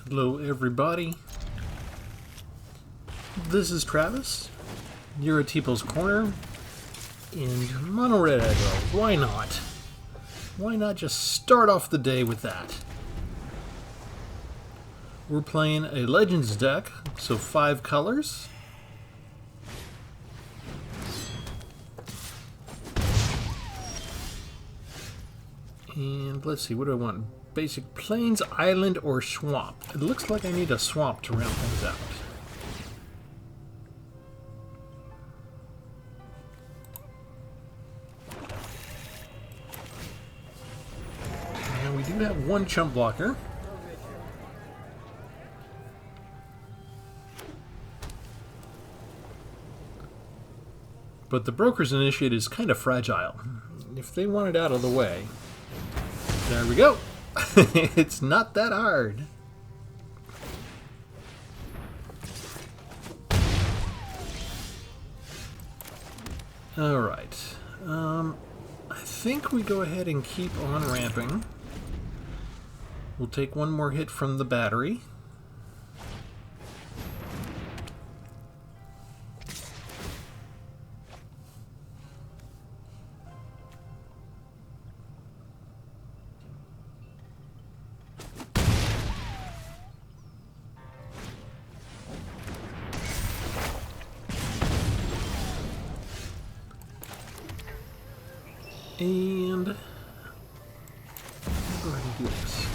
Hello everybody, this is Travis. You're at Tpull's Corner, and mono red aggro. Why not? Why not just start off the day with that? We're playing a Legends deck, so 5 colors. And let's see, what do I want? Basic plains, island, or swamp? It looks like I need a swamp to round things out. And we do have one chump blocker. But the Broker's Initiate is kind of fragile. If they want it out of the way... There we go! It's not that hard. Alright. I think we go ahead and keep on ramping. We'll take one more hit from the battery. And go ahead and do this.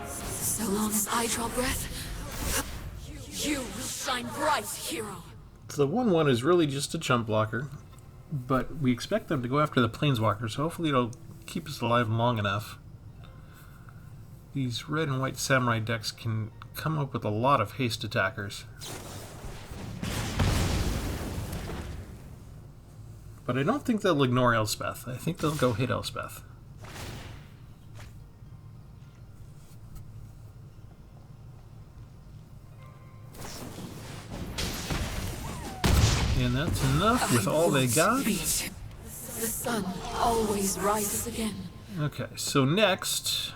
So long as I draw breath, you will shine bright, hero. So the 1/1 is really just a chump blocker, but we expect them to go after the planeswalker, so hopefully it'll keep us alive long enough. These red and white samurai decks can come up with a lot of haste attackers. But I don't think they'll ignore Elspeth. I think they'll go hit Elspeth. And that's enough with all they got. The sun always rises again. Okay, so next,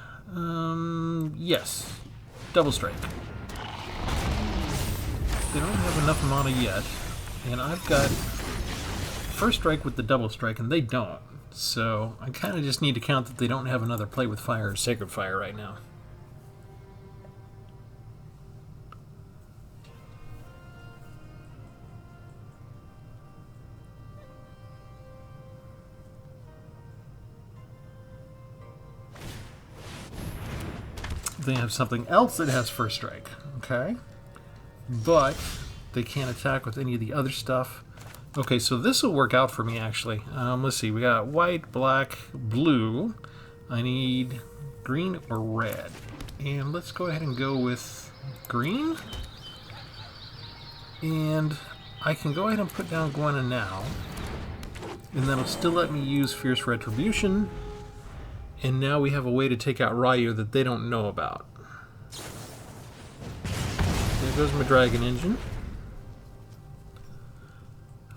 yes, double strike. They don't have enough mana yet, and I've got first strike with the double strike, and they don't. So I kind of just need to count that they don't have another Play with Fire or Sacred Fire right now. They have something else that has first strike, okay? But they can't attack with any of the other stuff. Okay, so this will work out for me, actually. Let's see, we got white, black, blue. I need green or red. And let's go ahead and go with green. And I can go ahead and put down Gwenna now. And that'll still let me use Fierce Retribution. And now we have a way to take out Ryu that they don't know about. There goes my Dragon Engine.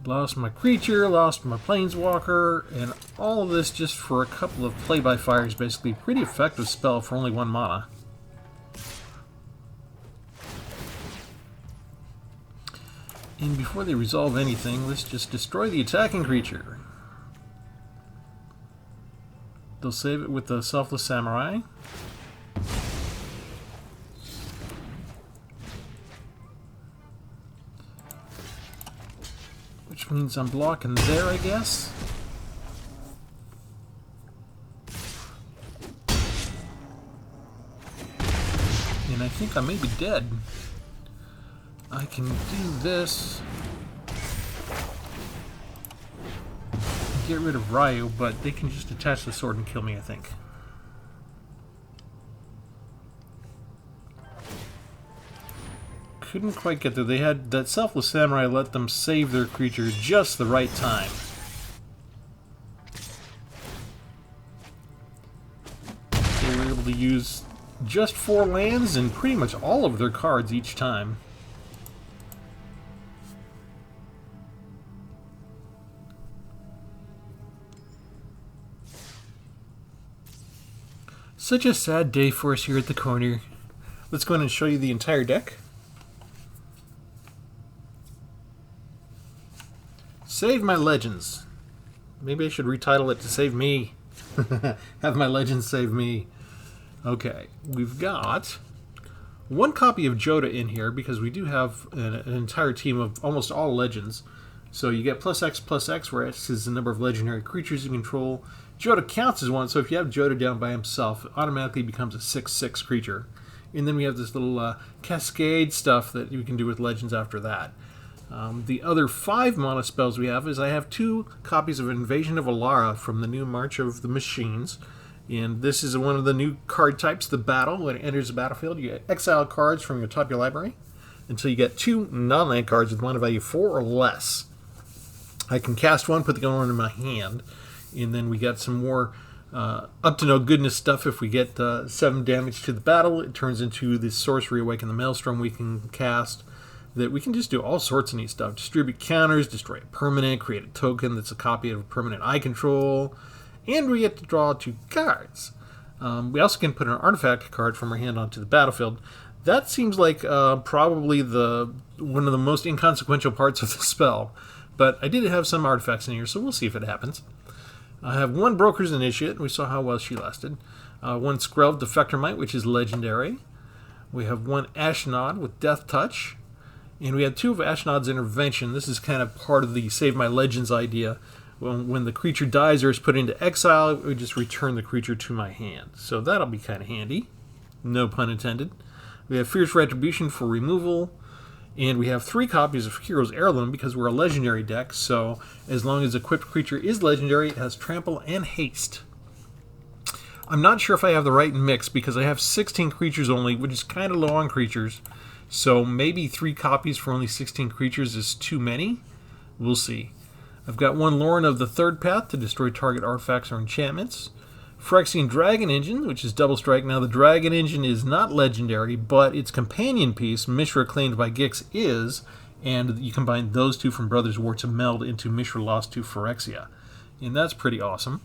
Lost my creature, lost my planeswalker, and all of this just for a couple of play-by-fires. Basically, pretty effective spell for only 1 mana. And before they resolve anything, let's just destroy the attacking creature. They'll save it with the Selfless Samurai. Which means I'm blocking there, I guess. And I think I may be dead. I can do this. Get rid of Ryu, but they can just attach the sword and kill me, I think. Couldn't quite get there. They had that Selfless Samurai let them save their creature just the right time. They were able to use just 4 lands and pretty much all of their cards each time. Such a sad day for us here at the corner. Let's go ahead and show you the entire deck. Save my legends. Maybe I should retitle it to Save Me. Have my legends save me. Okay, we've got one copy of Joda in here because we do have an entire team of almost all legends. So you get +X, where X is the number of legendary creatures you control. Joda counts as one, so if you have Joda down by himself, it automatically becomes a 6/6 creature. And then we have this little cascade stuff that you can do with legends after that. The other 5 mana spells we have is I have 2 copies of Invasion of Alara from the new March of the Machines. And this is one of the new card types, the battle. When it enters the battlefield, you exile cards from your top of your library until you get 2 non-land cards with mana value 4 or less. I can cast one, put the other one in my hand, and then we got some more up-to-no-goodness stuff. If we get 7 damage to the battle, it turns into this Sorcery Awaken the Maelstrom we can cast, that we can just do all sorts of neat stuff. Distribute counters, destroy a permanent, create a token that's a copy of a permanent I control, and we get to draw 2 cards. We also can put an artifact card from our hand onto the battlefield. That seems like probably one of the most inconsequential parts of the spell. But I did have some artifacts in here, so we'll see if it happens. I have 1 Broker's Initiate. We saw how well she lasted. 1 Skrelv Defector Might, which is legendary. We have 1 Ashnod with Death Touch. And we have 2 of Ashnod's Intervention. This is kind of part of the Save My Legends idea. When the creature dies or is put into exile, we just return the creature to my hand. So that'll be kind of handy. No pun intended. We have Fierce Retribution for removal. And we have 3 copies of Hero's Heirloom because we're a legendary deck, so as long as equipped creature is legendary, it has Trample and Haste. I'm not sure if I have the right mix because I have 16 creatures only, which is kind of low on creatures. So maybe 3 copies for only 16 creatures is too many. We'll see. I've got 1 Lauren of the Third Path to destroy target artifacts or enchantments. Phyrexian Dragon Engine, which is double strike. Now, the Dragon Engine is not legendary, but its companion piece, Mishra claimed by Gix, is, and you combine those 2 from Brothers War to meld into Mishra Lost to Phyrexia. And that's pretty awesome.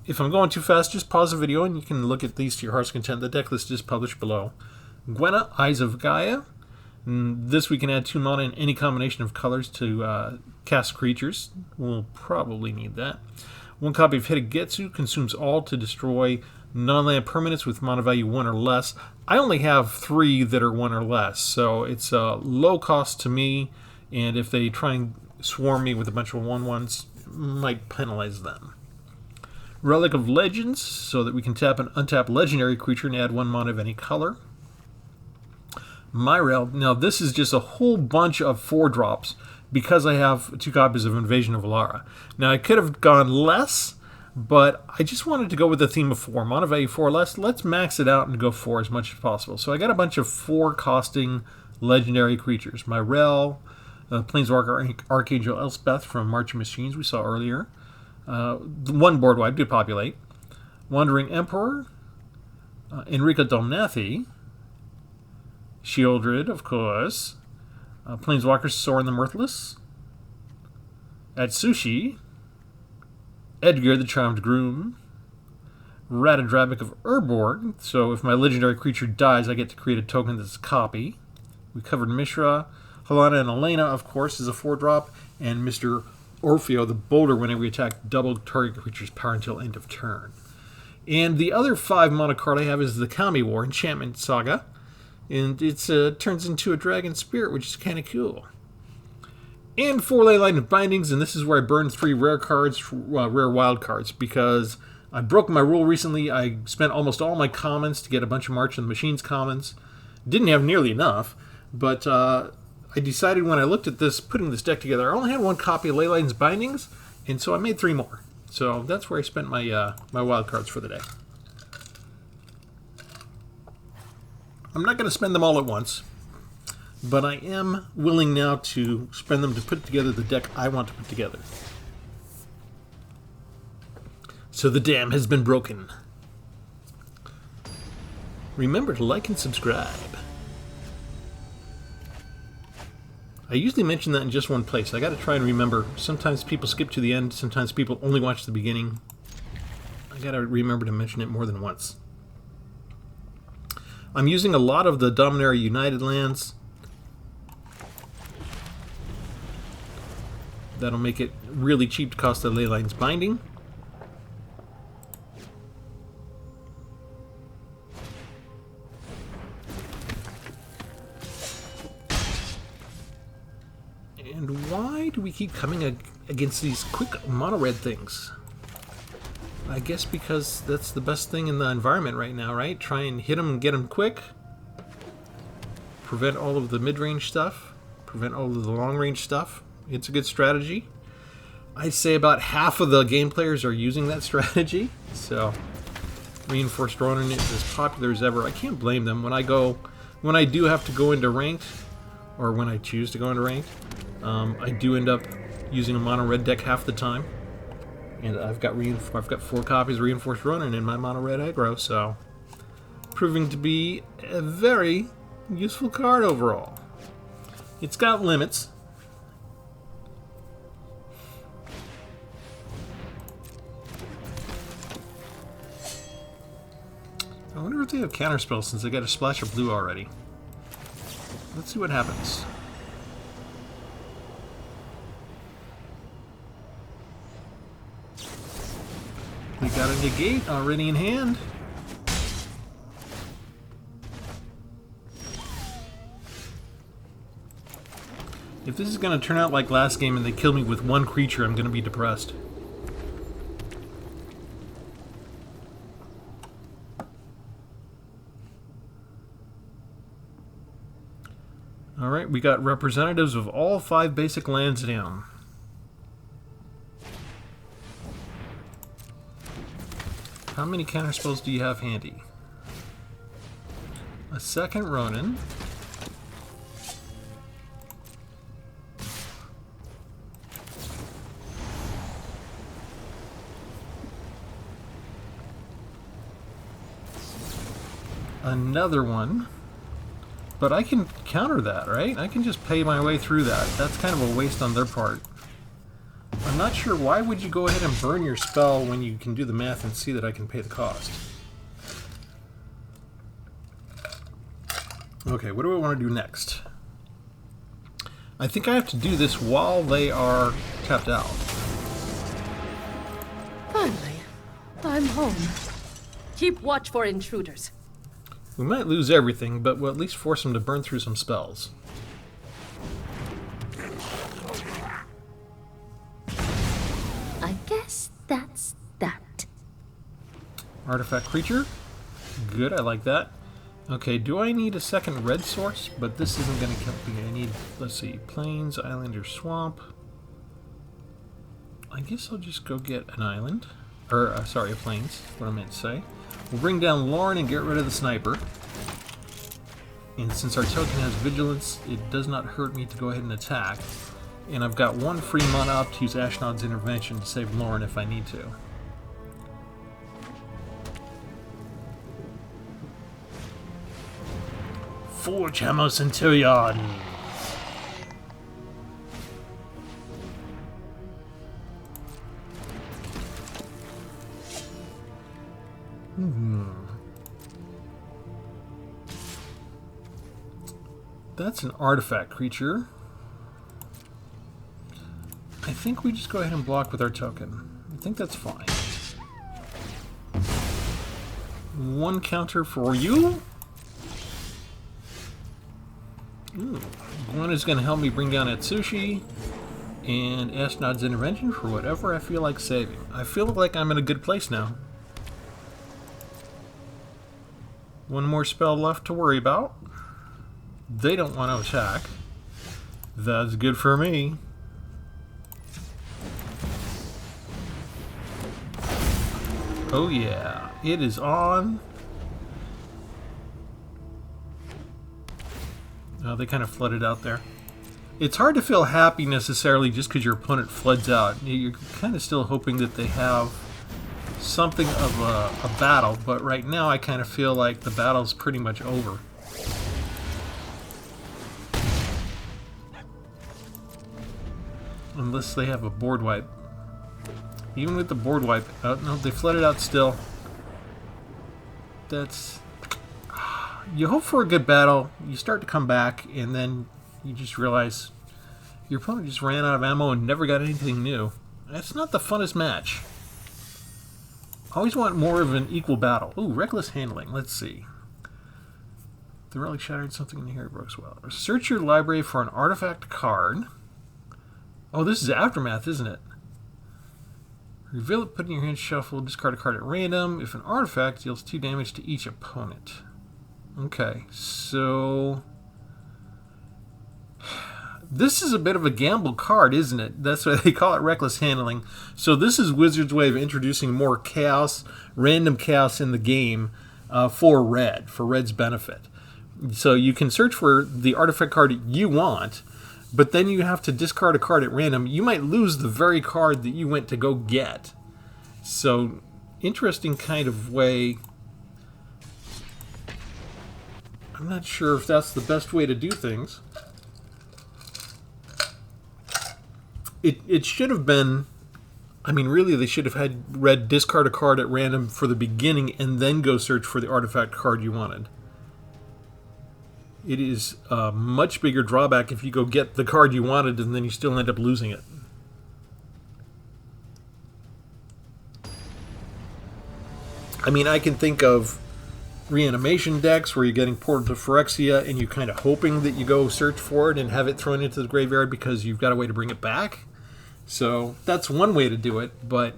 If I'm going too fast, just pause the video and you can look at these to your heart's content. The deck list is published below. Gwenna, Eyes of Gaia. And this we can add 2 mana in any combination of colors to cast creatures. We'll probably need that. 1 copy of Hitagetsu, consumes all to destroy non-land permanents with mana value 1 or less. I only have 3 that are 1 or less, so it's low cost to me, and if they try and swarm me with a bunch of 1/1s, might penalize them. Relic of Legends, so that we can tap an untapped legendary creature and add 1 mana of any color. Myrel, now this is just a whole bunch of 4-drops, because I have 2 copies of Invasion of Alara. Now, I could have gone less, but I just wanted to go with the theme of 4. Mana value 4 or less. Let's max it out and go 4 as much as possible. So I got a bunch of 4-costing legendary creatures. Myrel, Planeswalker Archangel Elspeth from March of Machines we saw earlier. 1 board wipe to populate. Wandering Emperor, Enrica Domnathi, Shieldred, of course. Planeswalker Sorin the Mirthless, Atsushi, Edgar the Charmed Groom, Ratadrabik of Urborg, so if my legendary creature dies, I get to create a token that's a copy. We covered Mishra, Helena and Elena, of course, is a 4-drop, and Mr. Orfeo the Boulder whenever we attack double target creature's power until end of turn. And the other 5 mana card I have is the Kami War Enchantment Saga. And it turns into a Dragon Spirit, which is kind of cool. And 4 Leyline of Bindings, and this is where I burned 3 rare cards, rare wild cards, because I broke my rule recently. I spent almost all my commons to get a bunch of March of the Machines commons. Didn't have nearly enough, but I decided when I looked at this, putting this deck together, I only had 1 copy of Leyline's Bindings, and so I made 3 more. So that's where I spent my my wild cards for the day. I'm not going to spend them all at once, but I am willing now to spend them to put together the deck I want to put together. So the dam has been broken. Remember to like and subscribe. I usually mention that in just one place. I got to try and remember. Sometimes people skip to the end. Sometimes people only watch the beginning. I gotta remember to mention it more than once. I'm using a lot of the Dominaria United lands. That'll make it really cheap to cost the Leyline's Binding. And why do we keep coming against these quick mono-red things? I guess because that's the best thing in the environment right now, right? Try and hit them and get them quick. Prevent all of the mid-range stuff. Prevent all of the long-range stuff. It's a good strategy. I'd say about half of the game players are using that strategy. So, Reinforced Ronin is as popular as ever. I can't blame them. When I do have to go into ranked, or when I choose to go into ranked, I do end up using a mono red deck half the time, and I've got 4 copies of Reinforced Ronin in my mono red aggro, so proving to be a very useful card overall. It's got limits. I wonder if they have counterspells since they got a splash of blue already. Let's see what happens. We got a negate already in hand. If this is going to turn out like last game and they kill me with 1 creature, I'm going to be depressed. Alright, we got representatives of all 5 basic lands down. How many counterspells do you have handy? A second Ronin. Another one. But I can counter that, right? I can just pay my way through that. That's kind of a waste on their part. I'm not sure why would you go ahead and burn your spell when you can do the math and see that I can pay the cost. Okay, what do I want to do next? I think I have to do this while they are tapped out. Finally, I'm home. Keep watch for intruders. We might lose everything, but we'll at least force them to burn through some spells. I guess that's that. Artifact creature. Good, I like that. Okay, do I need a second red source? But this isn't going to help me. I need, let's see, plains, island, or swamp. I guess I'll just go get an island. Or, sorry, a plains, what I meant to say. We'll bring down Lauren and get rid of the sniper. And since our token has vigilance, it does not hurt me to go ahead and attack. And I've got 1 free mana up to use Ashnod's intervention to save Lauren if I need to. Forge Hammer Centurion! That's an artifact creature. I think we just go ahead and block with our token. I think that's fine. 1 counter for you. Ooh. 1 is going to help me bring down Atsushi. And Ashnod's intervention for whatever I feel like saving. I feel like I'm in a good place now. 1 more spell left to worry about. They don't want to attack. That's good for me. Oh yeah, it is on. Oh, they kind of flooded out there. It's hard to feel happy necessarily just because your opponent floods out. You're kind of still hoping that they have something of a battle, but right now I kind of feel like the battle's pretty much over. Unless they have a board wipe. Even with the board wipe. Oh, no, they flooded out still. That's... You hope for a good battle, you start to come back, and then you just realize your opponent just ran out of ammo and never got anything new. That's not the funnest match. Always want more of an equal battle. Ooh, reckless handling. Let's see. The relic shattered something in here. Brooks well. Search your library for an artifact card. Oh, this is Aftermath, isn't it? Reveal it, put it in your hand, shuffle, discard a card at random. If an artifact deals 2 damage to each opponent. Okay, so... This is a bit of a gamble card, isn't it? That's why they call it reckless handling. So this is Wizards' way of introducing more chaos, random chaos in the game for Red's benefit. So you can search for the artifact card you want, but then you have to discard a card at random. You might lose the very card that you went to go get. So, interesting kind of way. I'm not sure if that's the best way to do things. It should have been, I mean, really, they should have had Red discard a card at random for the beginning and then go search for the artifact card you wanted. It is a much bigger drawback if you go get the card you wanted and then you still end up losing it. I mean, I can think of reanimation decks where you're getting Portal to Phyrexia and you're kind of hoping that you go search for it and have it thrown into the graveyard because you've got a way to bring it back. So that's one way to do it, but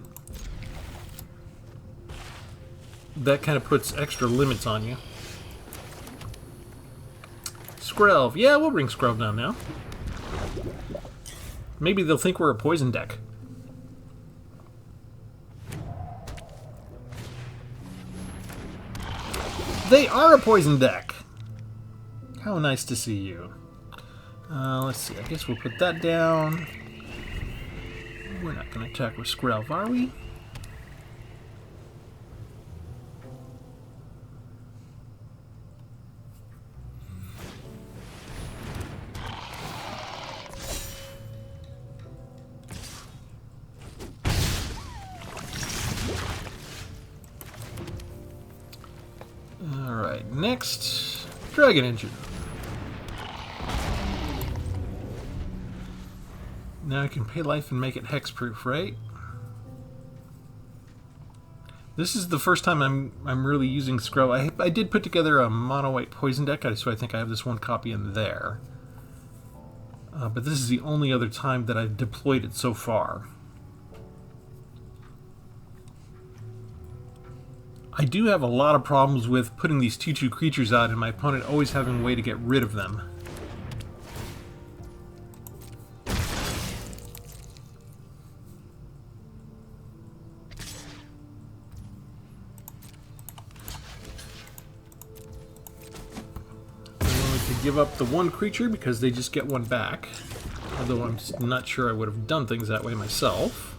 that kind of puts extra limits on you. Skrelv. Yeah, we'll bring Skrelv down now. Maybe they'll think we're a poison deck. They are a poison deck! How nice to see you. Let's see, I guess we'll put that down. We're not going to attack with Skrelv, are we? Alright, next, Dragon Engine. Now I can pay life and make it hexproof, right? This is the first time I'm really using Skrelv. I did put together a mono-white poison deck, so I think I have this one copy in there. But this is the only other time that I've deployed it so far. I do have a lot of problems with putting these 2/2 creatures out and my opponent always having a way to get rid of them. Give up the one creature because they just get one back. Although I'm not sure I would have done things that way myself.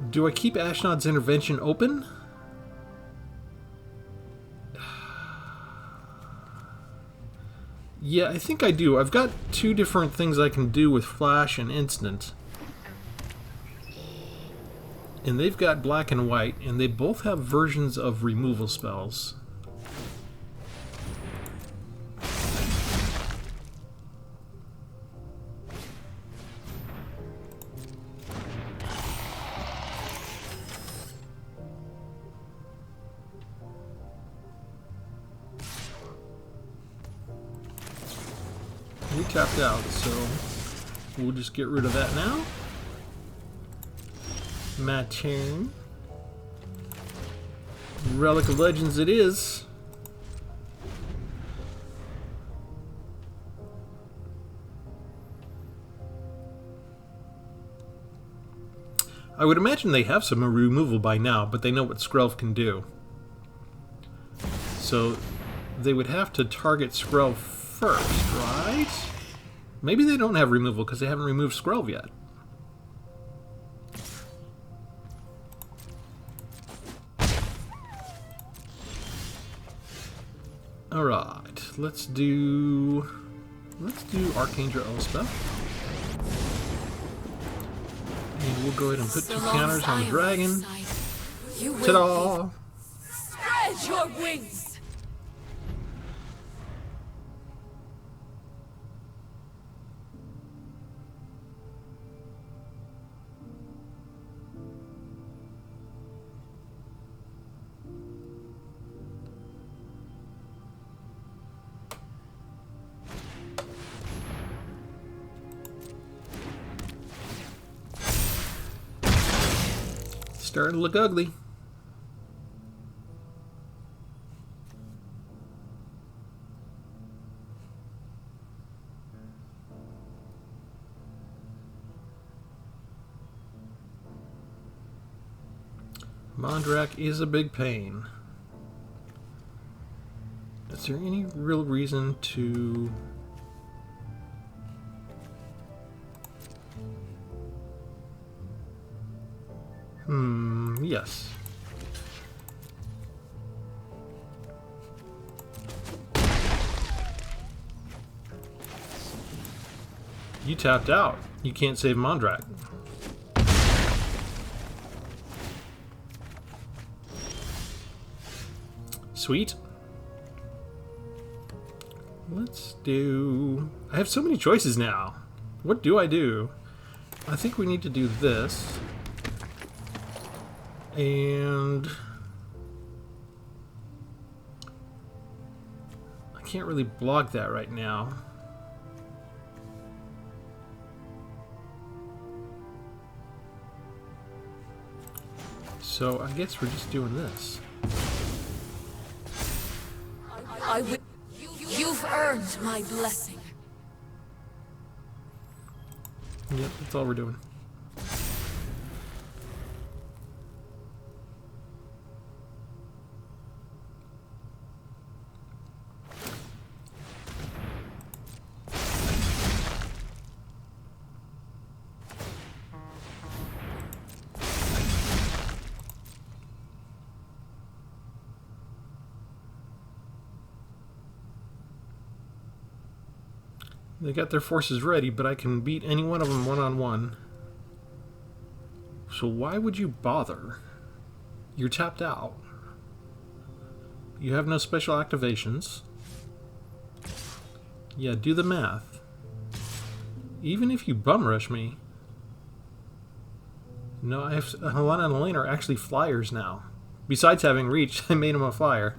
Do I keep Ashnod's Intervention open? Yeah, I think I do. I've got 2 different things I can do with Flash and Instant. And they've got black and white, and they both have versions of removal spells. We tapped out, so we'll just get rid of that now. My turn. Relic of Legends it is. I would imagine they have some removal by now, but they know what Skrelv can do. So they would have to target Skrelv first, right? Maybe they don't have removal because they haven't removed Skrelv yet. Alright, let's do Archangel Elspeth. we'll go ahead and put So 2 long counters as on I the am dragon. on your side, you will Ta-da! be. Spread your wings. Starting to look ugly. Mondrak is a big pain. Is there any real reason to... yes. You tapped out. You can't save Mondrak. Sweet. Let's do... I have so many choices now. What do I do? I think we need to do this. And... I can't really block that right now. So I guess we're just doing this. I will. You've earned my blessing. Yep, that's all we're doing. They got their forces ready, but I can beat any one of them one-on-one. So why would you bother? You're tapped out. You have no special activations. Yeah, do the math. Even if you bum rush me... No, I have... Helena and Elaine are actually flyers now. Besides having reach, I made them a flyer.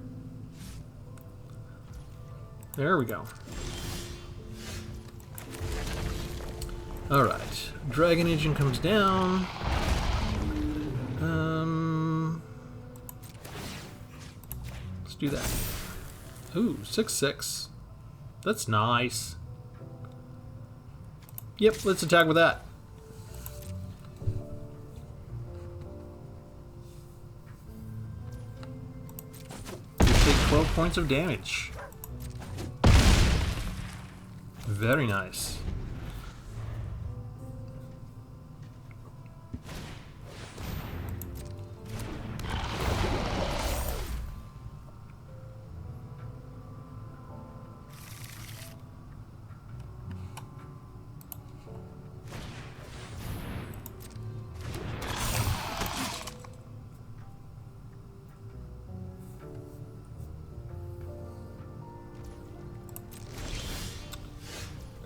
There we go. Alright, Dragon Engine comes down. Let's do that. Ooh, 6/6. That's nice. Yep, let's attack with that. You take 12 points of damage. Very nice.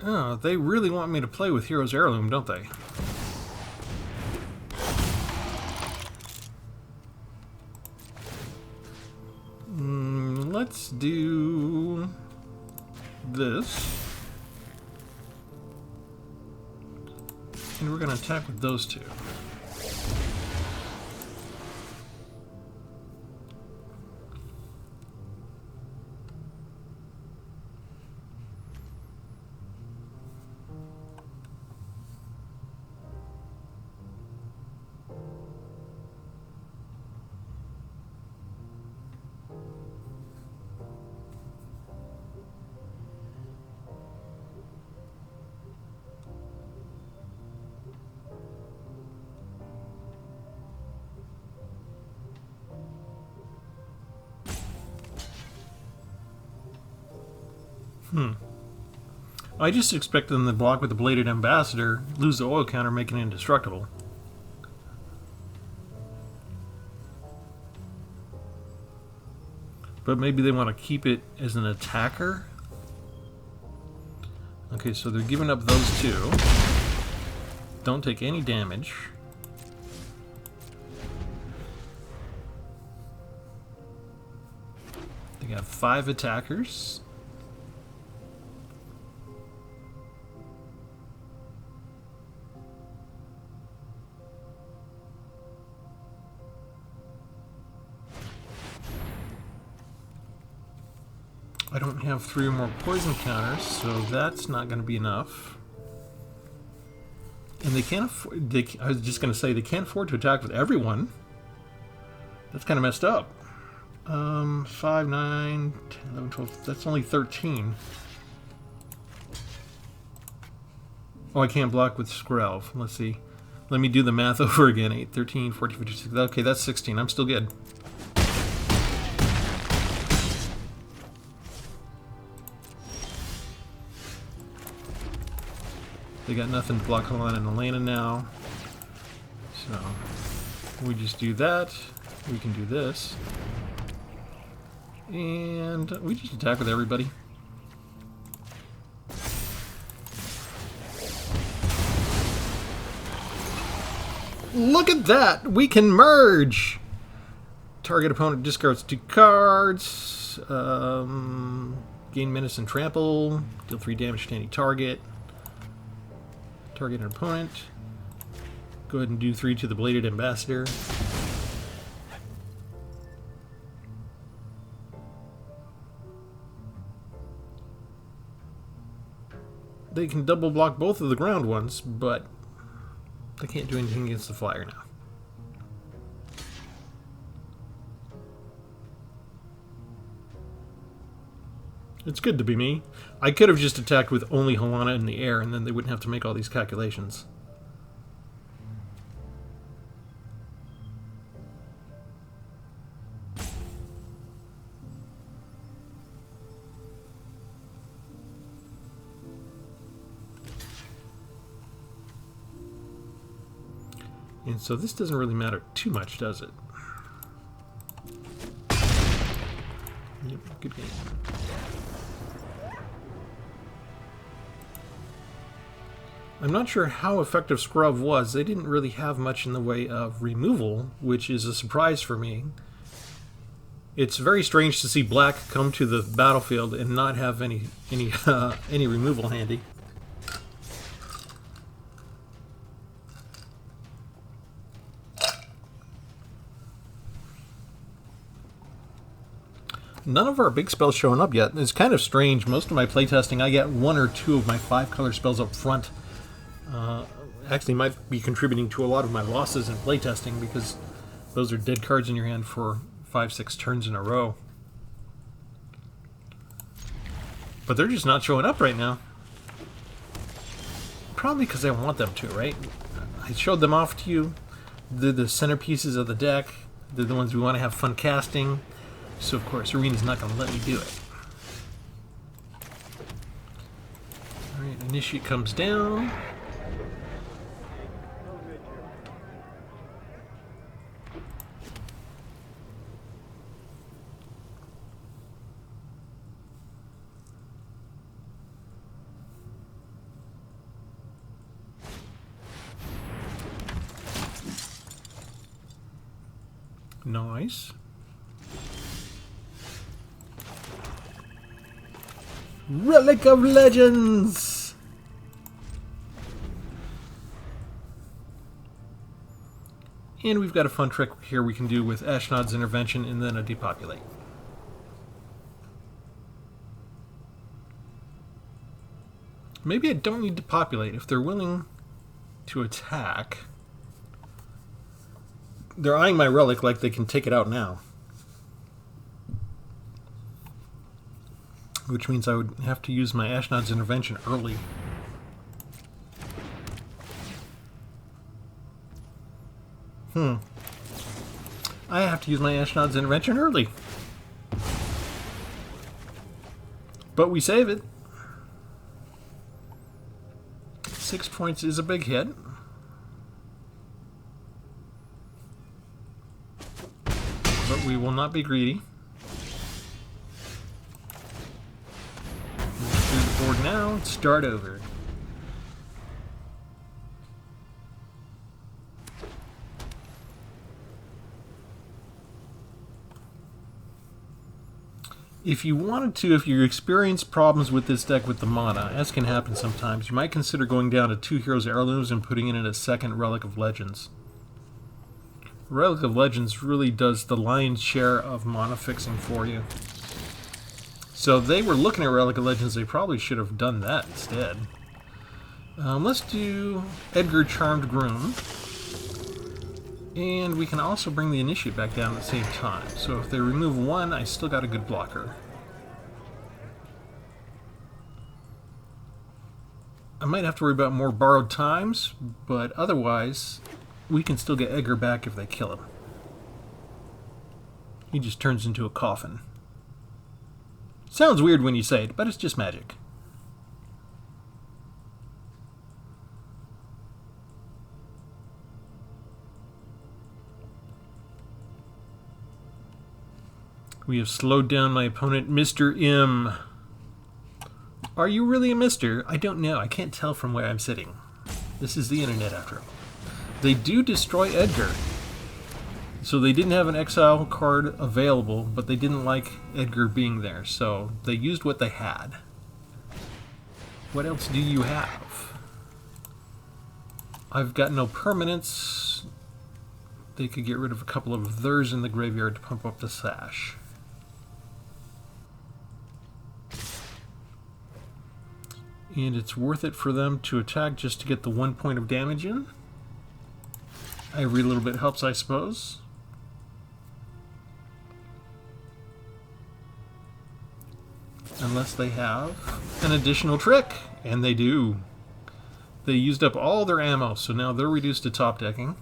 Oh, they really want me to play with Hero's Heirloom, don't they? Let's do this. And we're going to attack with those two. I just expected them to block with the Bladed Ambassador, lose the oil counter, making it indestructible. But maybe they want to keep it as an attacker. Okay, so they're giving up those two. Don't take any damage. They got 5 attackers. I don't have 3 or more poison counters, so that's not going to be enough. And they can't afford... I was just going to say, they can't afford to attack with everyone. That's kind of messed up. 5, 9, 10, 11, 12... That's only 13. Oh, I can't block with Skrelv. Let's see. Let me do the math over again. 8, 13, 14, 15, 16... Okay, that's 16. I'm still good. They got nothing to block Helena and Elena now. So, we just do that. We can do this. And we just attack with everybody. Look at that! We can merge! Target opponent discards 2 cards. Gain menace and trample. Deal 3 damage to any target. Target an opponent. Go ahead and do 3 to the Bladed Ambassador. They can double block both of the ground ones, but they can't do anything against the flyer now. It's good to be me. I could have just attacked with only Helena in the air, and then they wouldn't have to make all these calculations. And so this doesn't really matter too much, does it? Yep, good game. I'm not sure how effective Skrelv was. They didn't really have much in the way of removal, which is a surprise for me. It's very strange to see black come to the battlefield and not have any removal handy. None of our big spells showing up yet. It's kind of strange. Most of my playtesting, I get 1 or 2 of my 5-color spells up front. Actually might be contributing to a lot of my losses in playtesting, because those are dead cards in your hand for 5-6 turns in a row. But they're just not showing up right now. Probably because I want them to, right? I showed them off to you. They're the centerpieces of the deck. They're the ones we want to have fun casting. So, of course, Arena's not going to let me do it. Alright, Initiate comes down. Nice. Relic of Legends! And we've got a fun trick here we can do with Ashnod's Intervention and then a Depopulate. Maybe I don't need to populate. If they're willing to attack, they're eyeing my relic like they can take it out now. Which means I would have to use my Ashnod's Intervention early. I have to use my Ashnod's Intervention early. But we save it. 6 points is a big hit. But we will not be greedy. now, start over. If you wanted to, if you experience problems with this deck with the mana, as can happen sometimes, you might consider going down to 2 Heroes Heirlooms and putting in a second Relic of Legends. Relic of Legends really does the lion's share of mana fixing for you. So they were looking at Relic of Legends, they probably should have done that instead. Let's do Edgar Charmed Groom. And we can also bring the Initiate back down at the same time. So if they remove one, I still got a good blocker. I might have to worry about more borrowed times, but otherwise, we can still get Edgar back if they kill him. He just turns into a coffin. Sounds weird when you say it, but it's just magic. We have slowed down my opponent, Mr. M. Are you really a Mr.? I don't know. I can't tell from where I'm sitting. This is the internet, after all. They do destroy Edgar. So they didn't have an exile card available, but they didn't like Edgar being there. So they used what they had. What else do you have? I've got no permanents. They could get rid of a couple of theirs in the graveyard to pump up the sash. And it's worth it for them to attack just to get the 1 point of damage in. Every little bit helps, I suppose. Unless they have an additional trick. And they do. They used up all their ammo, so now they're reduced to top decking.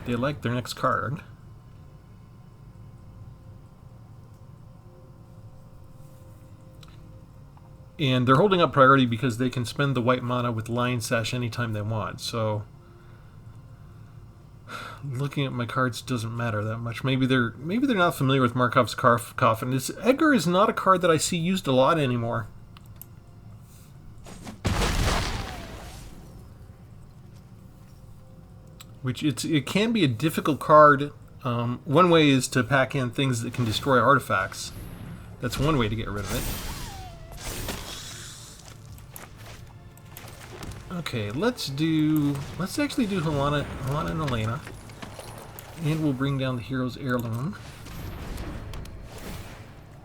They like their next card. And they're holding up priority because they can spend the white mana with Lion Sash anytime they want. So looking at my cards doesn't matter that much. Maybe they're not familiar with Markov's Coffin. Edgar is not a card that I see used a lot anymore. Which it can be a difficult card. One way is to pack in things that can destroy artifacts. That's one way to get rid of it. Okay, let's actually do Helena and Elena. And we'll bring down the Hero's Heirloom.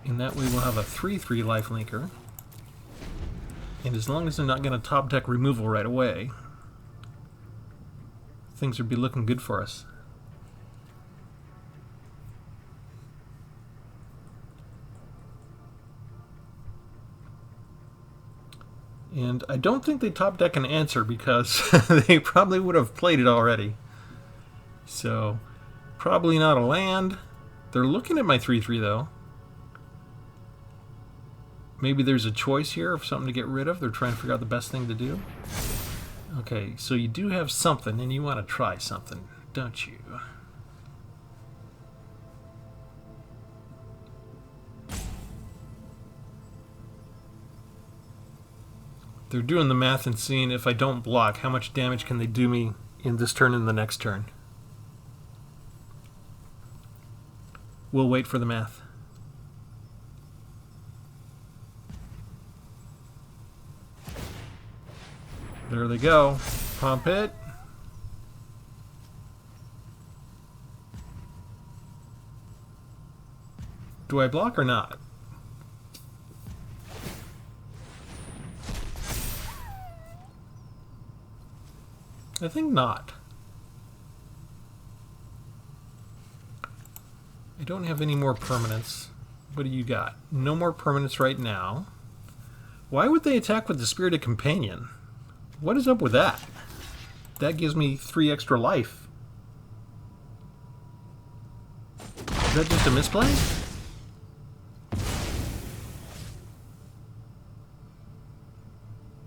And that way we'll have a 3/3 lifelinker. And as long as they're not going to top deck removal right away, things would be looking good for us. And I don't think they top deck an Answer because they probably would have played it already. So, probably not a land. They're looking at my 3/3 though. Maybe there's a choice here of something to get rid of. They're trying to figure out the best thing to do. Okay, so you do have something and you want to try something, don't you? They're doing the math and seeing if I don't block, how much damage can they do me in this turn and the next turn. We'll wait for the math. There they go. Pump it. Do I block or not? I think not. I don't have any more permanents. What do you got? No more permanents right now. Why would they attack with the Spirited Companion? What is up with that? That gives me 3 extra life. Is that just a misplay?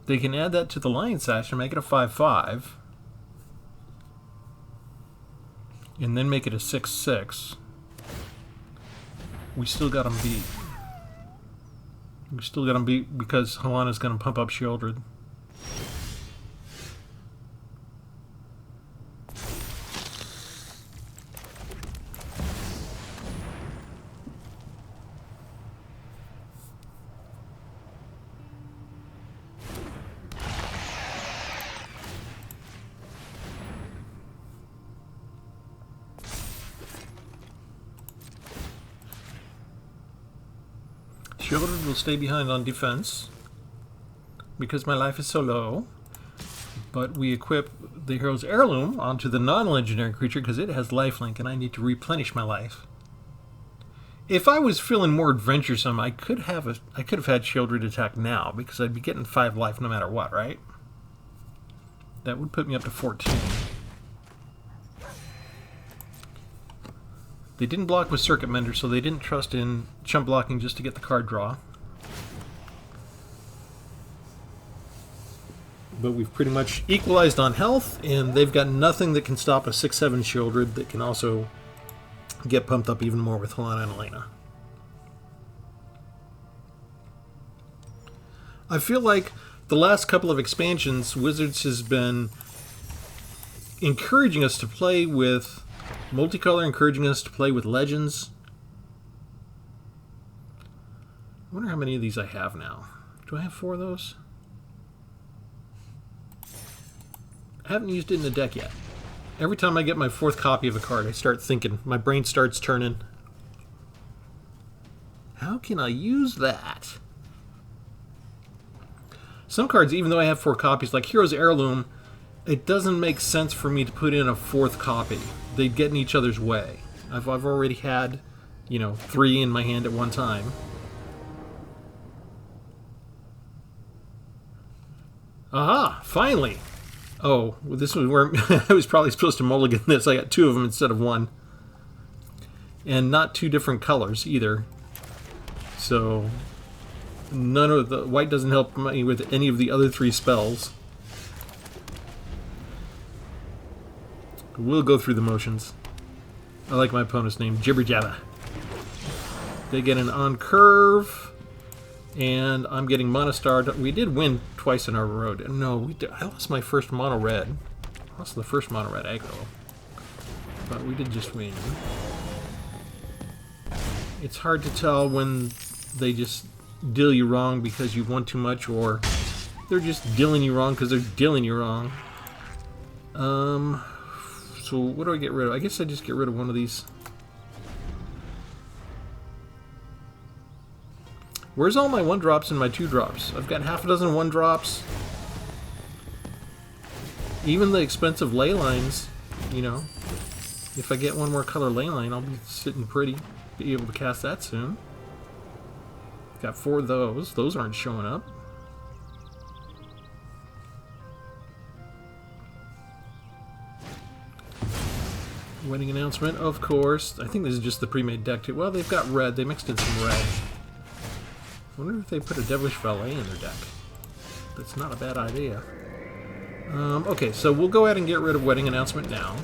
They can add that to the Lion Sash and make it a 5/5. And then make it a 6/6. We still got them beat. We still got to be because Helana's going to pump up Shieldred. Shieldred will stay behind on defense because my life is so low. But we equip the Hero's Heirloom onto the non-legendary creature because it has lifelink and I need to replenish my life. If I was feeling more adventuresome, I could have had Shieldred attack now because I'd be getting 5 life no matter what, right? That would put me up to 14. They didn't block with Circuit Mender, so they didn't trust in chump blocking just to get the card draw. But we've pretty much equalized on health, and they've got nothing that can stop a 6-7 Shieldred that can also get pumped up even more with Helana and Elena. I feel like the last couple of expansions, Wizards has been encouraging us to play with multicolor, encouraging us to play with legends. I wonder how many of these I have now. Do I have 4 of those? I haven't used it in the deck yet. Every time I get my 4th copy of a card, I start thinking. My brain starts turning. How can I use that? Some cards, even though I have 4 copies, like Hero's Heirloom, it doesn't make sense for me to put in a 4th copy. They'd get in each other's way. I've already had, 3 in my hand at one time. Aha! Finally! Oh, well, this was where I was probably supposed to mulligan this. I got 2 of them instead of 1. And not 2 different colors either. So, none of the white doesn't help me with any of the other 3 spells. We'll go through the motions. I like my opponent's name, Jibber Jabba. They get an on curve, and I'm getting Monostar. We did win twice in our row. No, I lost my first mono red. I lost the first mono red aggro, but we did just win. It's hard to tell when they just deal you wrong because you've won too much, or they're just dealing you wrong because they're dealing you wrong. So what do I get rid of? I guess I just get rid of one of these. Where's all my 1-drops and my 2-drops? I've got half a dozen 1-drops. Even the expensive ley lines, if I get one more color ley line, I'll be sitting pretty. Be able to cast that soon. Got 4 of those. Those aren't showing up. Wedding announcement, of course. I think this is just the pre-made deck too. Well, they've got red. They mixed in some red. I wonder if they put a Devilish Valet in their deck. That's not a bad idea. Okay, so we'll go ahead and get rid of Wedding Announcement now.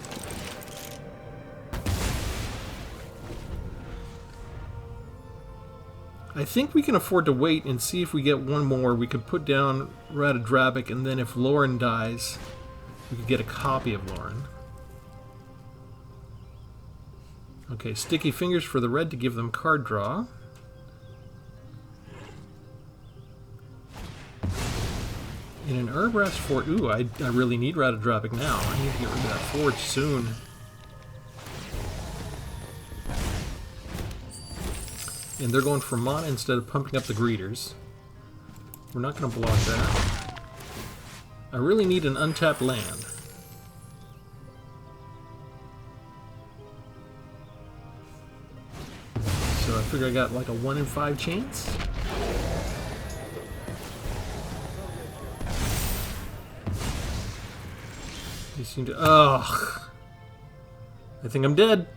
I think we can afford to wait and see if we get one more. We could put down Radadrabic, and then if Lauren dies, we could get a copy of Lauren. Okay, Sticky Fingers for the red to give them card draw. In an Urbrass Forge... Ooh, I really need Radadrabic now. I need to get rid of that Forge soon. And they're going for mana instead of pumping up the greeters. We're not going to block that. I really need an untapped land. So I figure I got like a 1 in 5 chance. They seem to... Ugh. I think I'm dead.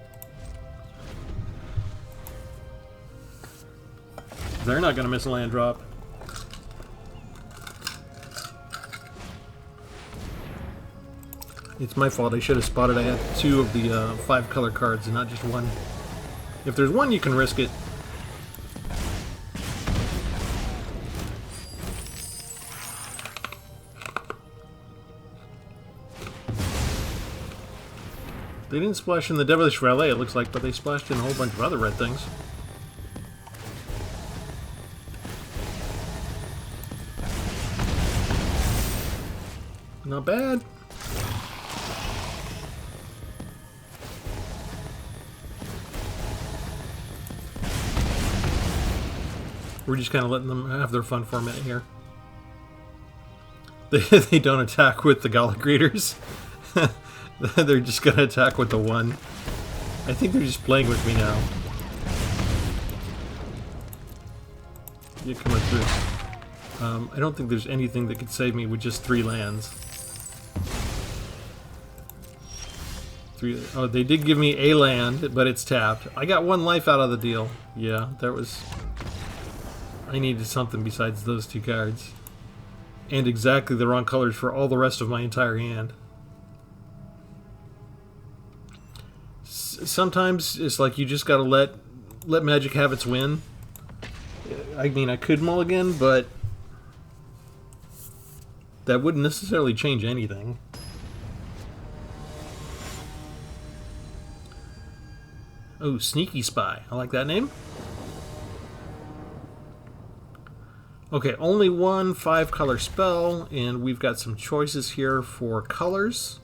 They're not going to miss a land drop. It's my fault. I should have spotted I had 2 of the 5 color cards and not just 1. If there's 1, you can risk it. They didn't splash in the Devilish Valet, it looks like, but they splashed in a whole bunch of other red things. Not bad. We're just kind of letting them have their fun for a minute here. They don't attack with the Gallic Raiders. They're just going to attack with the 1. I think they're just playing with me now. You're coming through. I don't think there's anything that could save me with just 3 lands. Oh, they did give me a land, but it's tapped. I got 1 life out of the deal. Yeah, that was... I needed something besides those 2 cards. And exactly the wrong colors for all the rest of my entire hand. Sometimes it's like you just gotta let Magic have its win. I mean, I could mulligan, but that wouldn't necessarily change anything. Oh, Sneaky Spy. I like that name. Okay, only 1 5-color spell, and we've got some choices here for colors.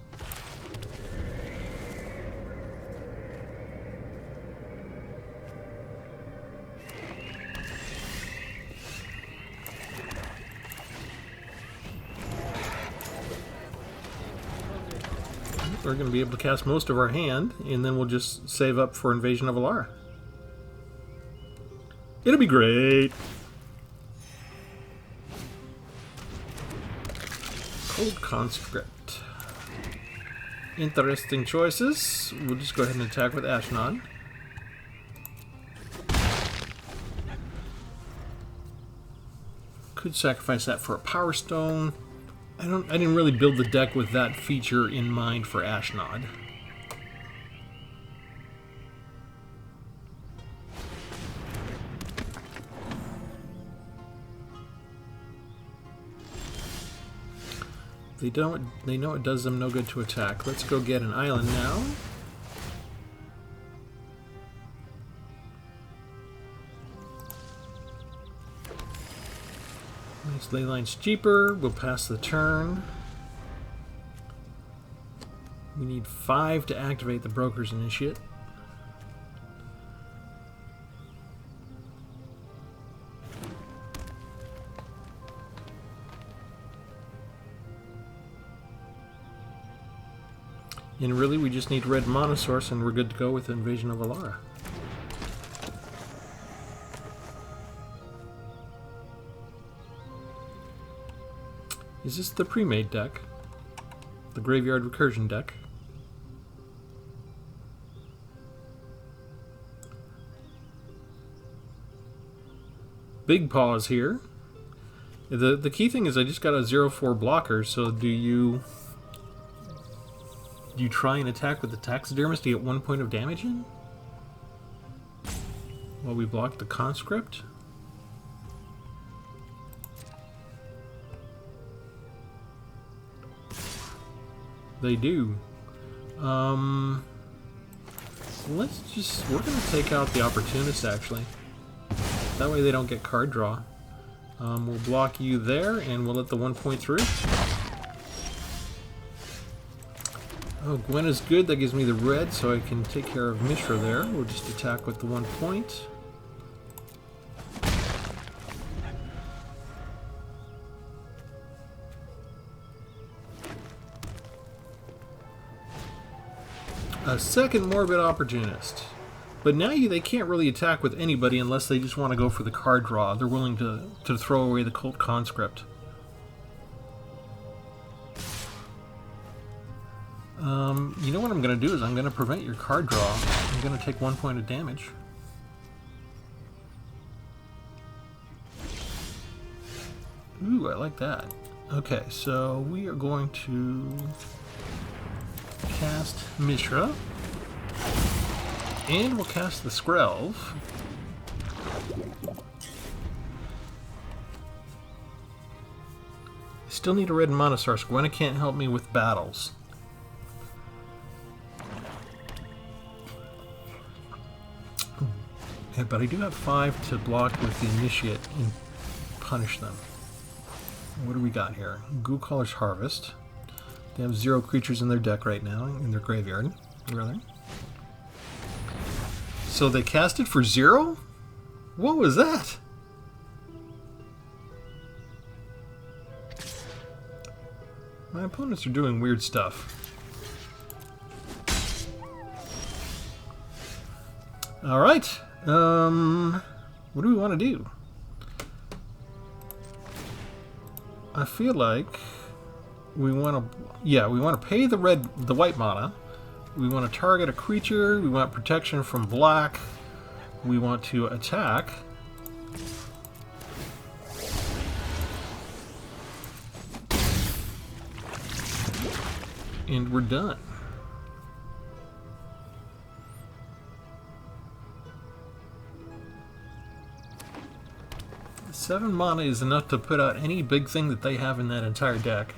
We're going to be able to cast most of our hand, and then we'll just save up for Invasion of Alara. It'll be great! Cold Conscript. Interesting choices. We'll just go ahead and attack with Ashnod. Could sacrifice that for a Power Stone. I didn't really build the deck with that feature in mind for Ashnod. They know it does them no good to attack. Let's go get an island now. Nice ley line's cheaper. We'll pass the turn. We need 5 to activate the Broker's Initiate. And really, we just need red mana source, and we're good to go with Invasion of Alara. Is this the pre-made deck? The Graveyard Recursion deck? Big Paws here. The key thing is I just got a 0/4 blocker, so do you try and attack with the Taxidermist to get 1 point of damage in? While we block the Conscript? They do. We're gonna take out the Opportunist, actually. That way they don't get card draw. We'll block you there, and we'll let the 1 point through. Oh, Gwen is good. That gives me the red, so I can take care of Mishra there. We'll just attack with the 1 point. A second Morbid Opportunist. But now they can't really attack with anybody unless they just want to go for the card draw. They're willing to throw away the Cult Conscript. You know what I'm going to do is I'm going to prevent your card draw. I'm going to take 1 point of damage. Ooh, I like that. Okay, so we are going to cast Mishra. And we'll cast the Skrelv. I still need a red mana source. Gwenna can't help me with battles. Okay, but I do have 5 to block with the Initiate and punish them. What do we got here? Ghoulcaller's Harvest. They have 0 creatures in their deck right now, in their graveyard, rather. So they cast it for 0? What was that? My opponents are doing weird stuff. Alright. What do we want to do? I feel like we want to... Yeah, we want to pay the white mana. We want to target a creature. We want protection from black. We want to attack. And we're done. Seven mana is enough to put out any big thing that they have in that entire deck.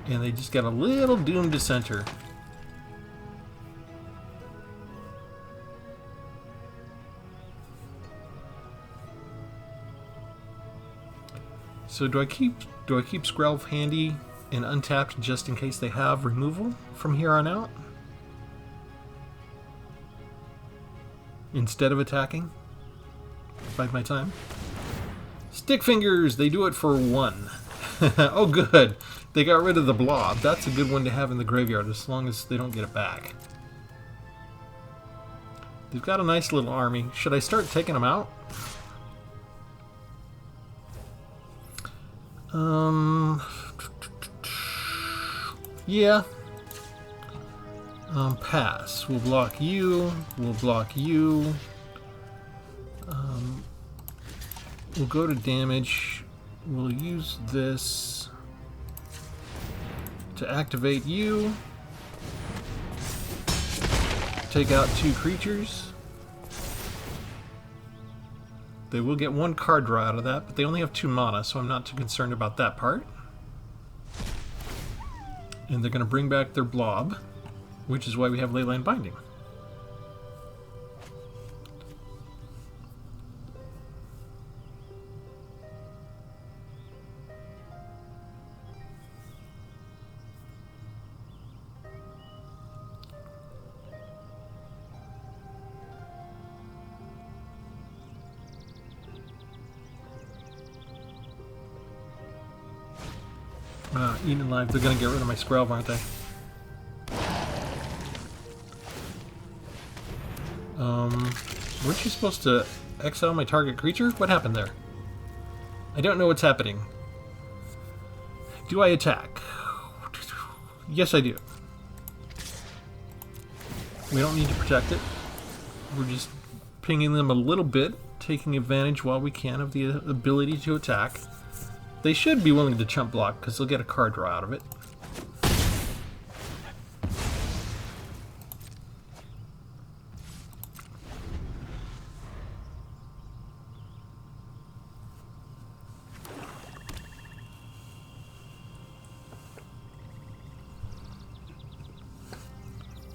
And they just got a little Doom Dissenter. So do I keep Skrelv handy and untapped just in case they have removal from here on out? Instead of attacking? Bide my time. Stick Fingers! They do it for 1. Oh good! They got rid of the blob. That's a good one to have in the graveyard as long as they don't get it back. They've got a nice little army. Should I start taking them out? Yeah. Pass. We'll block you. We'll block you. We'll go to damage. We'll use this to activate you. Take out 2 creatures. They will get 1 card draw out of that, but they only have 2 mana, so I'm not too concerned about that part. And they're going to bring back their blob, which is why we have Leyline Binding. Eaten alive, they're going to get rid of my Skrelv, aren't they? Weren't you supposed to exile my target creature? What happened there? I don't know what's happening. Do I attack? Yes, I do. We don't need to protect it. We're just pinging them a little bit, taking advantage while we can of the ability to attack. They should be willing to chump block because they'll get a card draw out of it.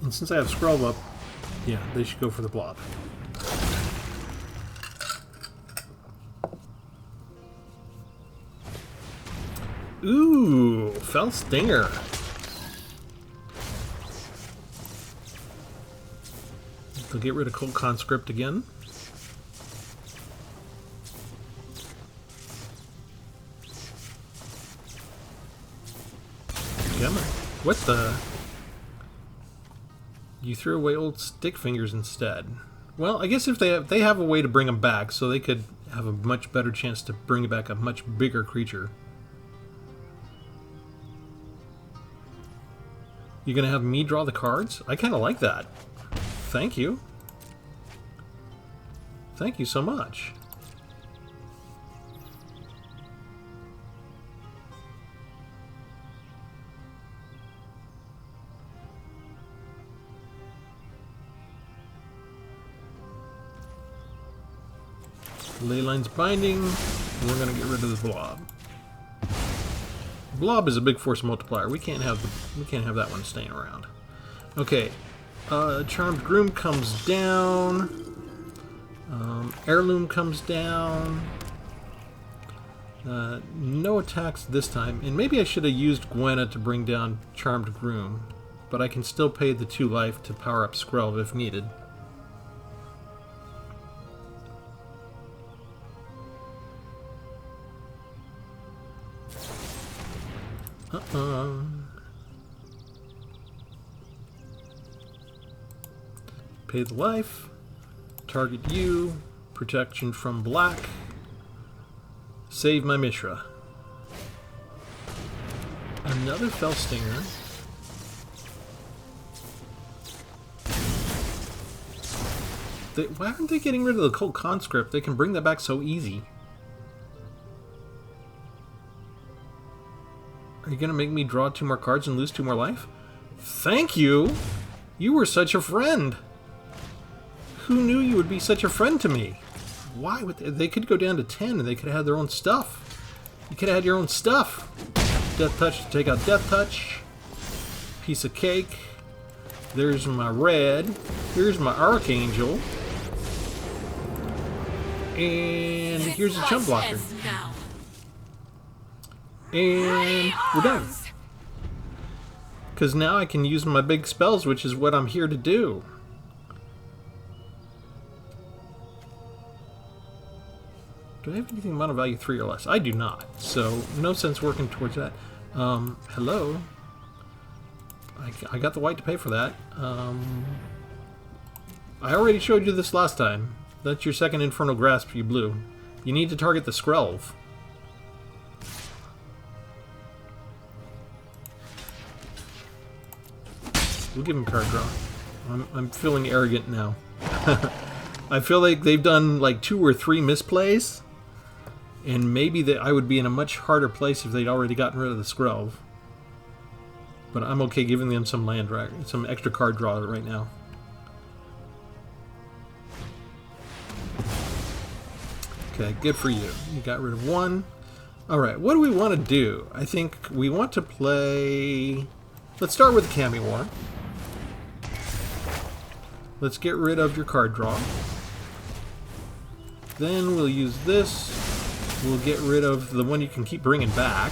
And since I have Skrelv up, yeah, they should go for the blob. Ooh, Fell Stinger. They'll get rid of Cold Conscript again. Come on. What the? You threw away old Stick Fingers instead. Well, I guess if they have a way to bring them back, so they could have a much better chance to bring back a much bigger creature. You're going to have me draw the cards? I kind of like that. Thank you. Thank you so much. Leyline's Binding. We're going to get rid of the blob. Blob is a big force multiplier. We can't have that one staying around. Okay, Charmed Groom comes down. Heirloom comes down. No attacks this time. And maybe I should have used Gwenna to bring down Charmed Groom. But I can still pay the 2 life to power up Skrelv if needed. Pay the life. Target you. Protection from black. Save my Mishra. Another Fellstinger. Why aren't they getting rid of the Cold Conscript? They can bring that back so easy. Are you going to make me draw 2 more cards and lose 2 more life? Thank you! You were such a friend! Who knew you would be such a friend to me? Why would they could go down to 10 and they could have had their own stuff. You could have had your own stuff. Death Touch to take out Death Touch. Piece of cake. There's my red. Here's my Archangel. And here's a Chump Blocker. And we're done. Because now I can use my big spells, which is what I'm here to do. Do I have anything mana value 3 or less? I do not. So, no sense working towards that. Hello? I got the white to pay for that. I already showed you this last time. That's your second Infernal Grasp you blew. You need to target the Skrelv. We'll give him card draw. I'm feeling arrogant now. I feel like they've done like 2 or 3 misplays, and maybe that I would be in a much harder place if they'd already gotten rid of the Skrelv. But I'm okay giving them some land, some extra card draw right now. Okay, good for you. You got rid of 1. Alright, what do we want to do? I think we want to play... Let's start with Kami War. Let's get rid of your card draw. Then we'll use this. We'll get rid of the one you can keep bringing back.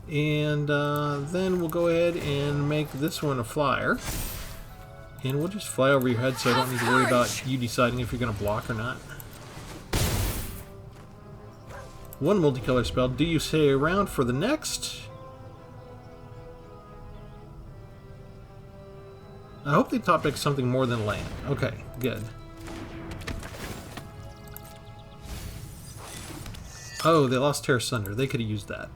And then we'll go ahead and make this one a flyer. And we'll just fly over your head so I don't need to worry about you deciding if you're going to block or not. 1 multicolor spell. Do you stay around for the next? I hope they top deck something more than land. Okay, good. Oh, they lost Terra Sunder. They could have used that.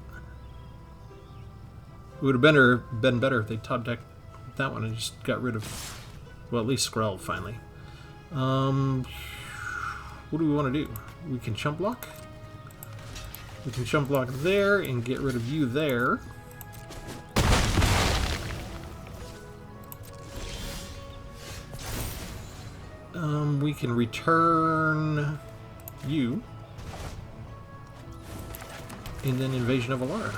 It would have been better if they top decked that one and just got rid of, well, at least Skrelv finally. What do we want to do? We can chump block. We can chump block there and get rid of you there. We can return you. And then Invasion of Alara.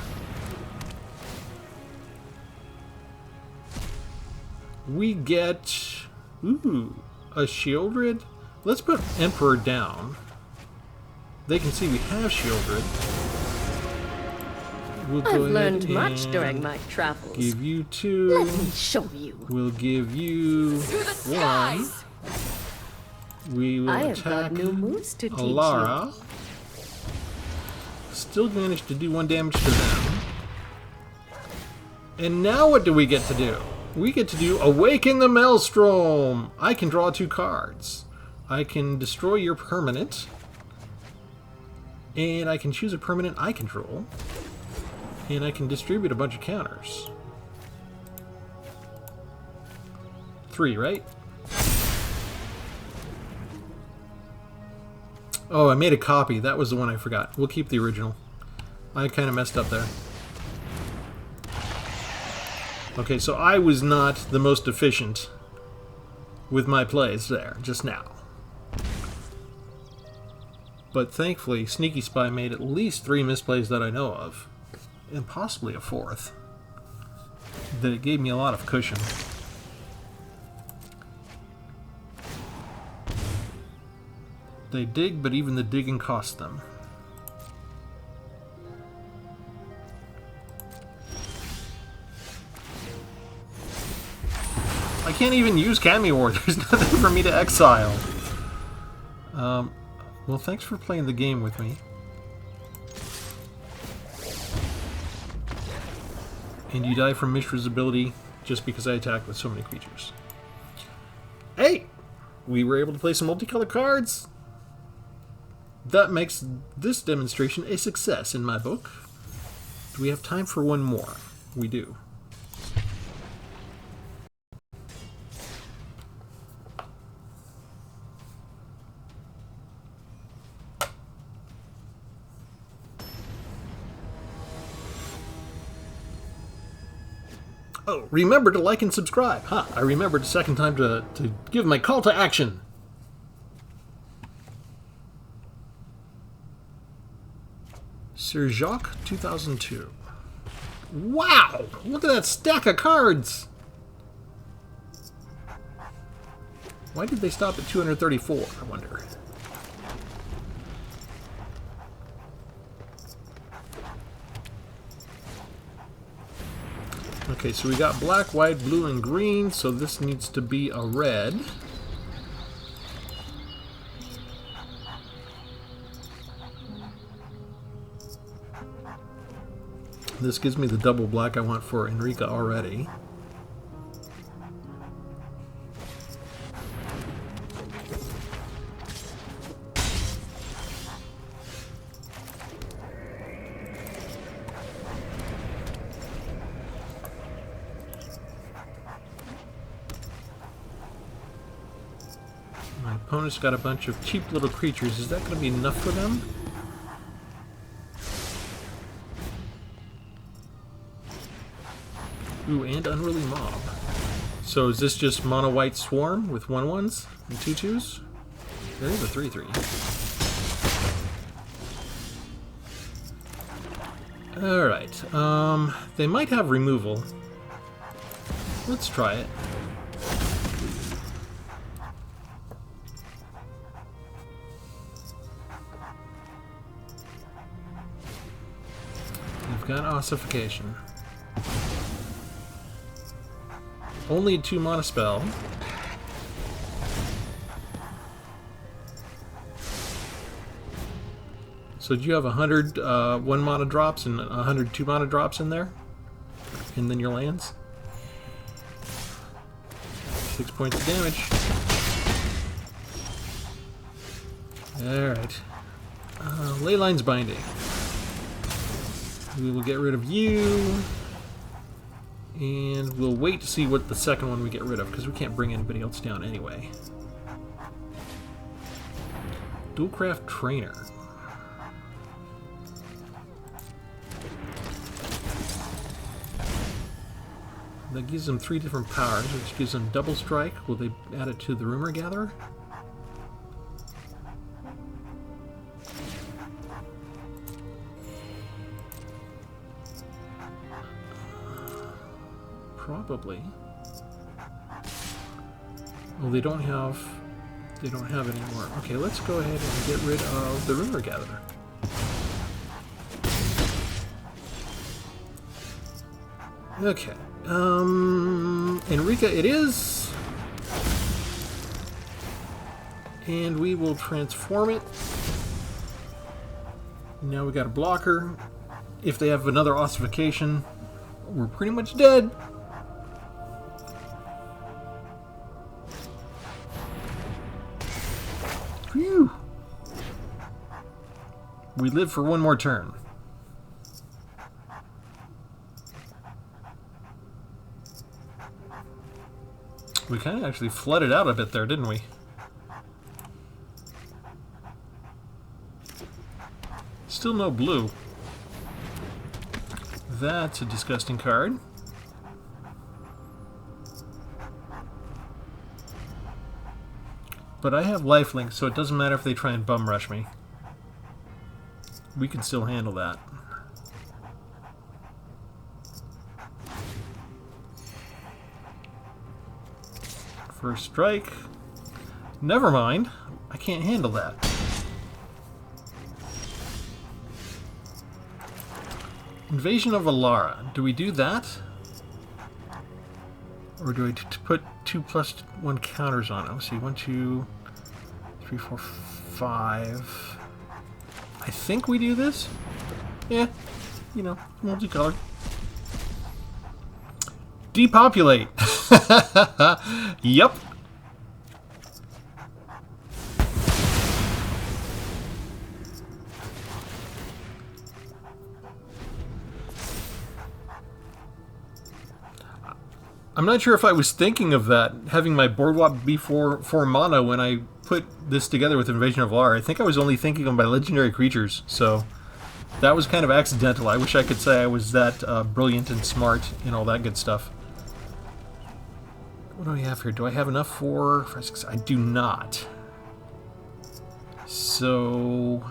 We get... Ooh, a Shieldred. Let's put Emperor down. They can see we have Shieldred. We'll I've learned much during my travels. Give you 2. Let me show you. We'll give you 1. We will I have attack got new moves to teach Alara. you. Still managed to do 1 damage to them. And now what do we get to do? We get to do Awaken the Maelstrom! I can draw 2 cards. I can destroy your permanent. And I can choose a permanent I control. And I can distribute a bunch of counters. 3, right? Oh, I made a copy. That was the one I forgot. We'll keep the original. I kind of messed up there. Okay, so I was not the most efficient with my plays there, just now. But thankfully, Sneaky Spy made at least 3 misplays that I know of. And possibly a 4th. That it gave me a lot of cushion. They dig, but even the digging costs them. I can't even use Cameo War. There's nothing for me to exile. Well, thanks for playing the game with me. And you die from Mishra's ability just because I attacked with so many creatures. Hey! We were able to play some multicolored cards! That makes this demonstration a success in my book. Do we have time for one more? We do. Oh, remember to like and subscribe. I remembered a second time to give my call to action. Sir Jacques 2002. Wow! Look at that stack of cards! Why did they stop at 234, I wonder? Okay, so we got black, white, blue, and green, so this needs to be a red. This gives me the double black I want for Enrica already. My opponent's got a bunch of cheap little creatures. Is that going to be enough for them? Ooh, and Unruly Mob. So is this just mono white swarm with 1/1s and 2/2s? There is a 3/3. Alright, they might have removal. Let's try it. We've got ossification. Only a 2-mana spell. So do you have 100 1-mana drops and 100 2-mana drops in there? And then your lands? 6 points of damage. Alright. Leyline's Binding. We will get rid of you. And we'll wait to see what the second one we get rid of, because we can't bring anybody else down anyway. Dualcraft Trainer. That gives them 3 different powers, which gives them double strike. Will they add it to the Rumor Gatherer? Probably. Well, they don't have any more. Okay, let's go ahead and get rid of the Rumor Gatherer. Okay. Enrica it is. And we will transform it. Now we got a blocker. If they have another ossification, we're pretty much dead. Phew. We live for one more turn. We kind of actually flooded out a bit there, didn't we? Still no blue. That's a disgusting card. But I have lifelink, so it doesn't matter if they try and bum rush me. We can still handle that. First strike. Never mind. I can't handle that. Invasion of Alara. Do we do that? Or do I put 2+1 counters on it? Let's see. 1, 2, 3, 4, 5. I think we do this. Yeah. You know, multicolored. Depopulate. Yep. I'm not sure if I was thinking of that, having my boardwalk be 4 mana when I put this together with Invasion of Alara. I think I was only thinking of my legendary creatures, so that was kind of accidental. I wish I could say I was that brilliant and smart and all that good stuff. What do we have here? Do I have enough for 5, 6? I do not. So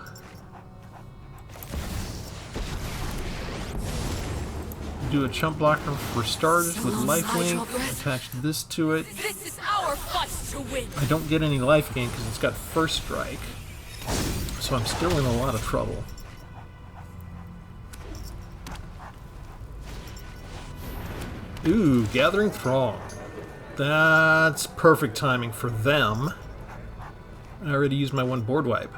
do a chump blocker for starters with lifelink. Attach this to it. This is our fight to win. I don't get any life gain because it's got first strike, so I'm still in a lot of trouble. Ooh, Gathering Throng. That's perfect timing for them. I already used my 1 board wipe.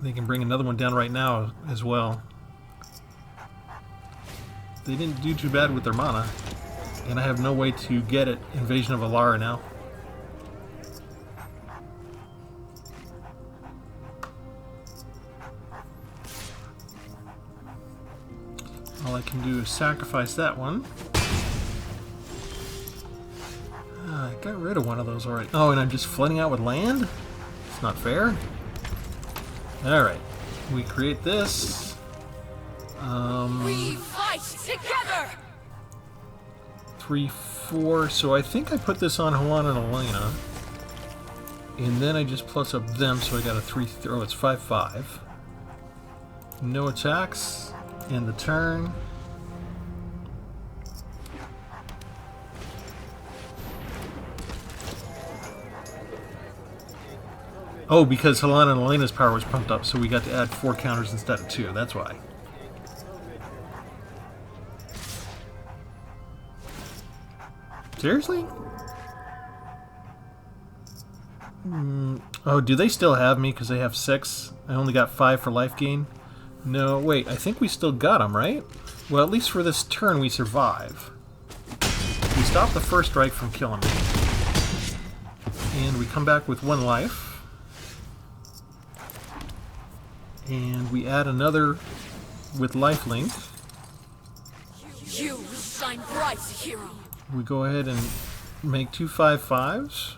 They can bring another one down right now as well. They didn't do too bad with their mana, and I have no way to get it. Invasion of Alara now. All I can do is sacrifice that one. I got rid of one of those already. Oh, and I'm just flooding out with land? It's not fair. Alright. We create this. We fight together! 3, 4. So I think I put this on Halana and Elena. And then I just plus up them, so I got a 3. Oh, it's 5, 5. No attacks. In the turn. Oh, because Halana and Elena's power was pumped up, so we got to add 4 counters instead of 2. That's why. Seriously? Oh, do they still have me because they have 6? I only got 5 for life gain. No, wait, I think we still got them, right? Well, at least for this turn, we survive. We stop the first strike from killing me. And we come back with 1 life. And we add another with lifelink. You will shine bright, hero. We go ahead and make 2 5/5s.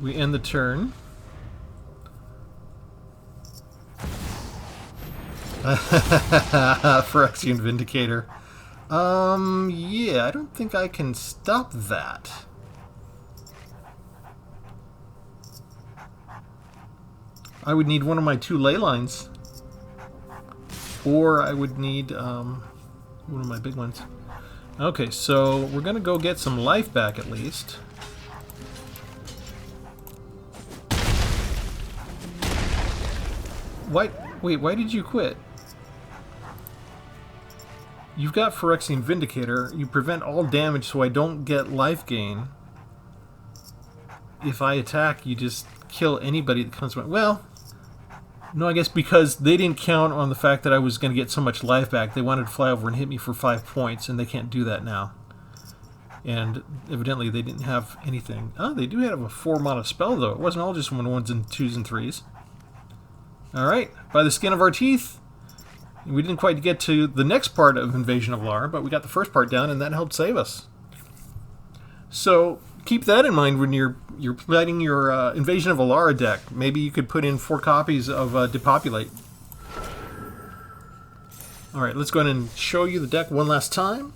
We end the turn. Phyrexian Vindicator. Yeah, I don't think I can stop that. I would need one of my 2 ley lines. Or I would need one of my big ones. Okay, so we're gonna go get some life back at least. Why? Wait, why did you quit? You've got Phyrexian Vindicator. You prevent all damage so I don't get life gain. If I attack, you just kill anybody that comes by. Well, no, I guess because they didn't count on the fact that I was going to get so much life back. They wanted to fly over and hit me for 5 points, and they can't do that now. And evidently they didn't have anything. Oh, they do have a 4 mana spell, though. It wasn't all just 1s and 2s and 3s. Alright, by the skin of our teeth. We didn't quite get to the next part of Invasion of Alara, but we got the first part down, and that helped save us. So keep that in mind when you're planning your Invasion of Alara deck. Maybe you could put in 4 copies of Depopulate. Alright, let's go ahead and show you the deck one last time.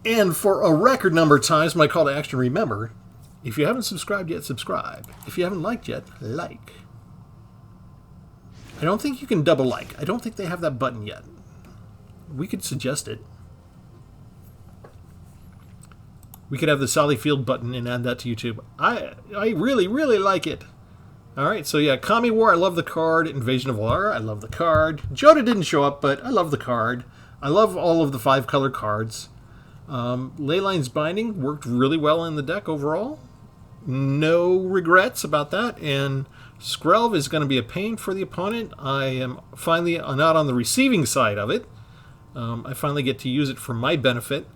And for a record number of times, my call to action, remember, if you haven't subscribed yet, subscribe. If you haven't liked yet, like. I don't think you can double like. I don't think they have that button yet. We could suggest it. We could have the Sally Field button and add that to YouTube. I really, really like it. Alright, so yeah, Kami War, I love the card. Invasion of Alara, I love the card. Joda didn't show up, but I love the card. I love all of the 5-color cards. Leyline's Binding worked really well in the deck overall. No regrets about that. And Skrelv is going to be a pain for the opponent. I am finally not on the receiving side of it. I finally get to use it for my benefit.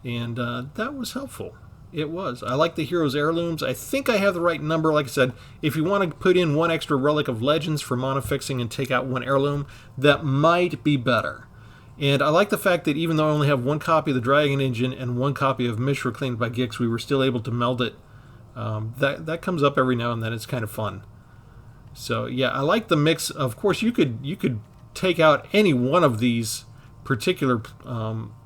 And that was helpful. It was. I like the Heroes Heirlooms. I think I have the right number. Like I said, if you want to put in 1 extra Relic of Legends for mana fixing and take out 1 heirloom, that might be better. And I like the fact that even though I only have 1 copy of the Dragon Engine and 1 copy of Mishra Cleaned by Gix, we were still able to meld it. That comes up every now and then. It's kind of fun. So yeah, I like the mix. Of course, you could take out any one of these particular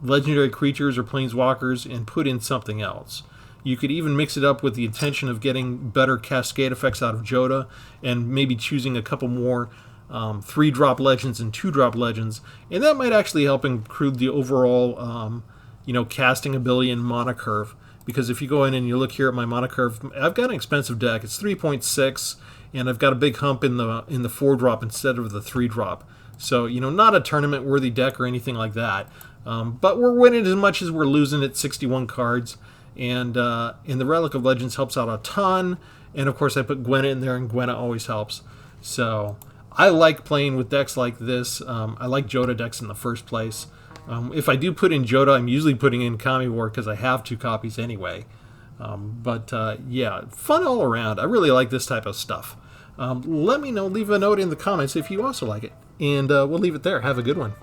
legendary creatures or planeswalkers and put in something else. You could even mix it up with the intention of getting better cascade effects out of Joda and maybe choosing a couple more 3-drop legends and 2-drop legends, and that might actually help improve the overall casting ability and mana curve. Because if you go in and you look here at my mana curve, I've got an expensive deck. It's 3.6, and I've got a big hump in the 4-drop instead of the 3-drop. So not a tournament worthy deck or anything like that. But we're winning as much as we're losing at 61 cards. And the Relic of Legends helps out a ton. And of course I put Gwenna in there, and Gwenna always helps. So I like playing with decks like this. I like Joda decks in the first place. If I do put in Joda, I'm usually putting in Kami War because I have 2 copies anyway. Yeah, fun all around. I really like this type of stuff. Let me know, leave a note in the comments if you also like it. And we'll leave it there. Have a good one.